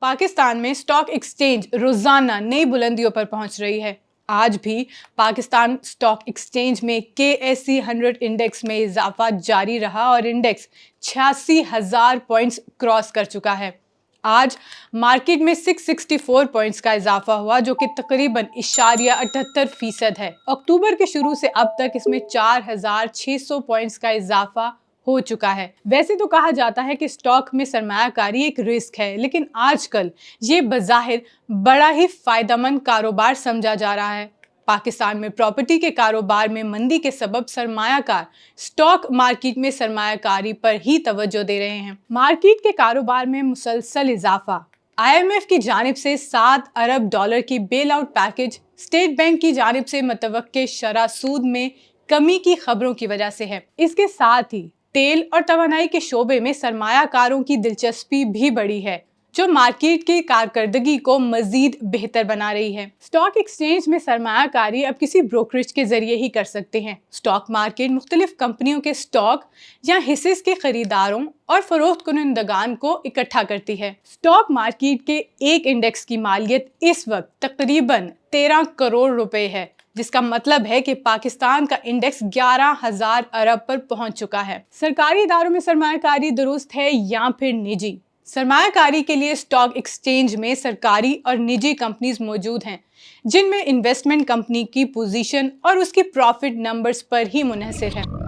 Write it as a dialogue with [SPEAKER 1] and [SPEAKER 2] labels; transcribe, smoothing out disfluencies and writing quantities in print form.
[SPEAKER 1] पाकिस्तान में stock exchange रोजाना नई बुलंदियों पर पहुंच रही है। आज भी पाकिस्तान स्टॉक एक्सचेंज में KSE 100 इंडेक्स में इजाफा जारी रहा और इंडेक्स 86,000 पॉइंट्स क्रॉस कर चुका है। आज मार्केट में 664 पॉइंट्स का इजाफा हुआ, जो कि तकरीबन 78% है। अक्टूबर के शुरू से अब तक इसमें 4,600 पॉइंट्स का इजाफा हो चुका है। वैसे तो कहा जाता है कि स्टॉक में सरमायाकारी एक रिस्क है, लेकिन आजकल ये बज़ाहिर बड़ा ही फायदेमंद कारोबार समझा जा रहा है। पाकिस्तान में प्रॉपर्टी के कारोबार में मंदी के सबब सरमायाकार स्टॉक मार्केट में सरमायाकारी पर ही तवज्जो दे रहे हैं। मार्केट के कारोबार में मुसलसल इजाफा, IMF की जानिब से 7 अरब डॉलर की bail out package, state bank की जानिब से मुतवक्के शरह सूद में कमी की खबरों की वजह से है। इसके साथ ही तेल और तवानाई के शोबे में सरमायाकारों की दिलचस्पी भी बढ़ी है, जो मार्केट की कारकर्दगी को मजीद बेहतर बना रही है। स्टॉक एक्सचेंज में सरमायाकारी अब किसी ब्रोकरेज के जरिए ही कर सकते हैं। स्टॉक मार्केट मुख्तलिफ कंपनियों के स्टॉक या हिस्से के खरीदारों और फरोख्त कुनंदगान को इकट्ठा करती है। स्टॉक मार्केट के एक इंडेक्स की मालियत इस वक्त तकरीबन 13 करोड़ रुपए है, जिसका मतलब है कि पाकिस्तान का इंडेक्स 11,000 अरब पर पहुंच चुका है। सरकारी इदारों में सरमायाकारी दुरुस्त है या फिर निजी? सरमायाकारी के लिए स्टॉक एक्सचेंज में सरकारी और निजी कंपनीज मौजूद हैं, जिनमें इन्वेस्टमेंट कंपनी की पोजीशन और उसकी प्रॉफिट नंबर्स पर ही मुनहसर है।